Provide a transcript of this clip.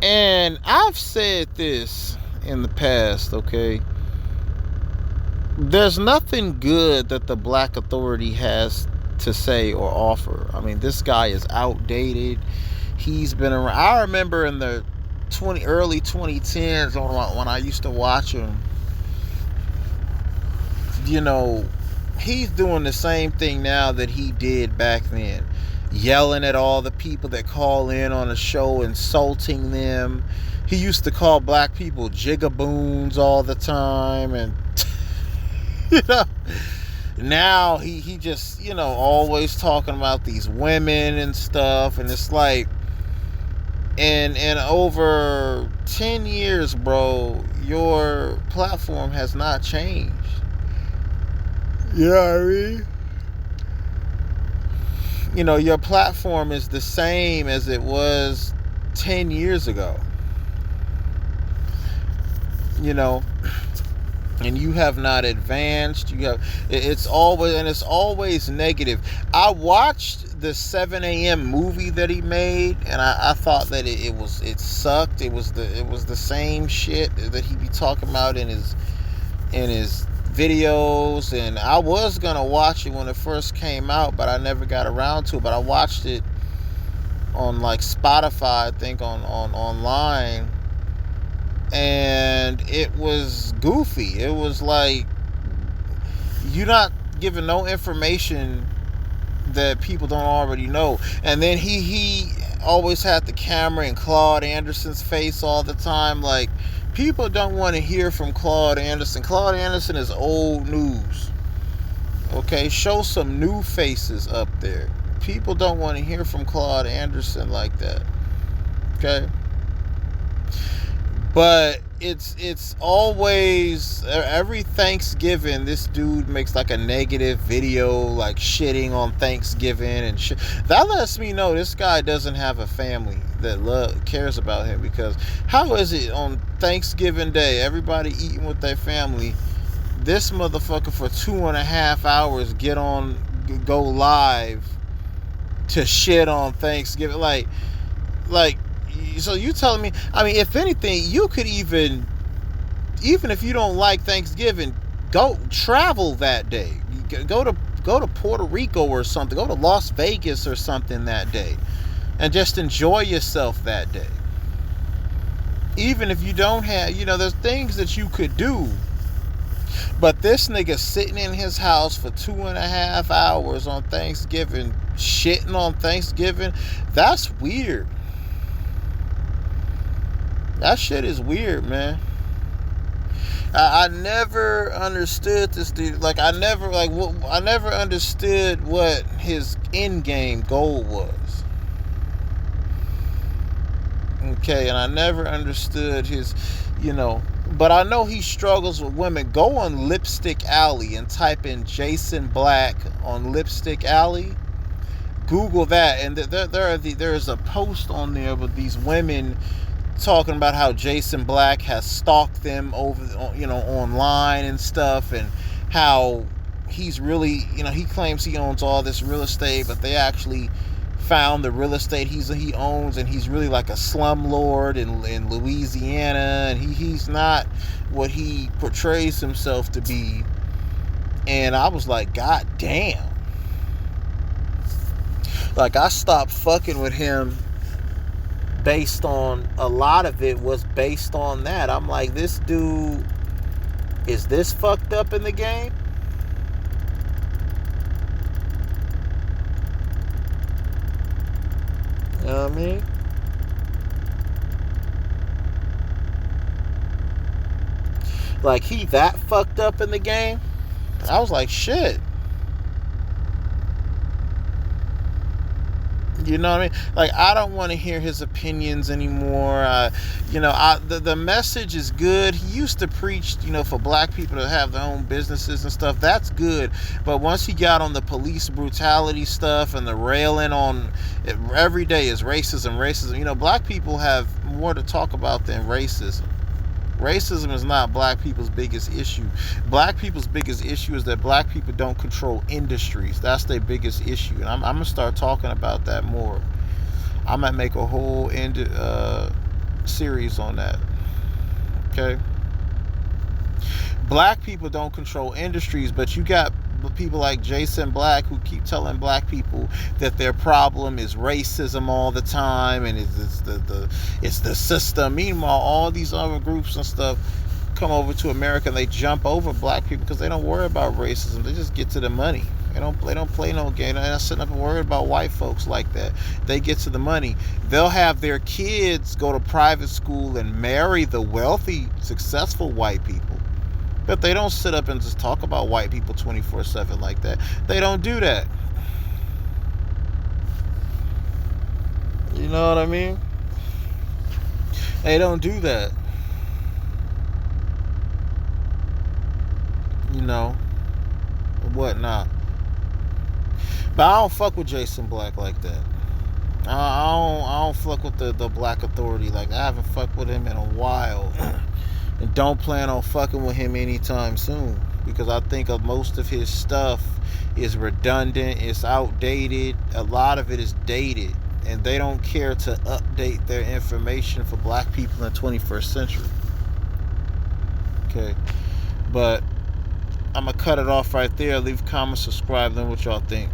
And I've said this in the past, okay? There's nothing good that the black authority has to say or offer. I mean, this guy is outdated. He's been around. I remember in the early 2010s when I used to watch him, you know, he's doing the same thing now that he did back then. Yelling at all the people that call in on the show, insulting them. He used to call black people jigaboons all the time, and you know, now he just, always talking about these women and stuff, and it's like, in over 10 years, bro, your platform has not changed. You know what I mean? Your platform is the same as it was 10 years ago. And you have not advanced. It's always negative. I watched the 7 a.m. movie that he made, and I thought that it sucked. It was the same shit that he be talking about in his videos, and I was gonna watch it when it first came out, but I never got around to it. But I watched it on like Spotify, I think, on online, and it was goofy. It was like, you're not giving no information that people don't already know. And then he always had the camera in Claude Anderson's face all the time. Like, people don't want to hear from Claude Anderson. Claude Anderson is old news. Okay, show some new faces up there. People don't want to hear from Claude Anderson like that. Okay? But it's always, every Thanksgiving, this dude makes like a negative video, like shitting on Thanksgiving and shit. That lets me know this guy doesn't have a family that cares about him, because how is it on Thanksgiving Day, everybody eating with their family, this motherfucker for 2.5 hours go live to shit on Thanksgiving? Like, so you telling me, I mean, if anything, you could even if you don't like Thanksgiving, go travel that day. Go to Puerto Rico or something. Go to Las Vegas or something that day, and just enjoy yourself that day. Even if you don't have, there's things that you could do. But this nigga sitting in his house for 2.5 hours on Thanksgiving, shitting on Thanksgiving, that's weird. That shit is weird, man. I never understood this dude. Like, I never understood what his end game goal was. Okay, and I never understood his, but I know he struggles with women. Go on Lipstick Alley and type in Jason Black on Lipstick Alley. Google that, and there's a post on there with these women talking about how Jason Black has stalked them over, online and stuff, and how he's really, he claims he owns all this real estate, but they actually found the real estate he owns, and he's really like a slumlord in Louisiana, and he's not what he portrays himself to be. And I was like, God damn. Like, I stopped fucking with him based on, a lot of it was based on that. I'm like, this dude, is this fucked up in the game? You know what I mean? Like, he that fucked up in the game? I was like, shit. You know what I mean? Like, I don't want to hear his opinions anymore. The message is good. He used to preach, for black people to have their own businesses and stuff. That's good. But once he got on the police brutality stuff and the railing on it, every day is racism. Black people have more to talk about than racism. Racism is not black people's biggest issue. Black people's biggest issue is that black people don't control industries. That's their biggest issue. And I'm going to start talking about that more. I might make a whole series on that. Okay. Black people don't control industries, but you got people like Jason Black who keep telling black people that their problem is racism all the time, and it's the system. Meanwhile, all these other groups and stuff come over to America and they jump over black people because they don't worry about racism. They just get to the money. They don't play no game. They're not sitting up and worried about white folks like that. They get to the money. They'll have their kids go to private school and marry the wealthy, successful white people. But they don't sit up and just talk about white people 24/7 like that. They don't do that. You know what I mean? They don't do that. You know, whatnot. But I don't fuck with Jason Black like that. I don't fuck with the black authority like that. I haven't fucked with him in a while. And don't plan on fucking with him anytime soon. Because I think of most of his stuff is redundant, it's outdated, a lot of it is dated. And they don't care to update their information for black people in the 21st century. Okay. But I'm going to cut it off right there. Leave comments, subscribe, then what y'all think.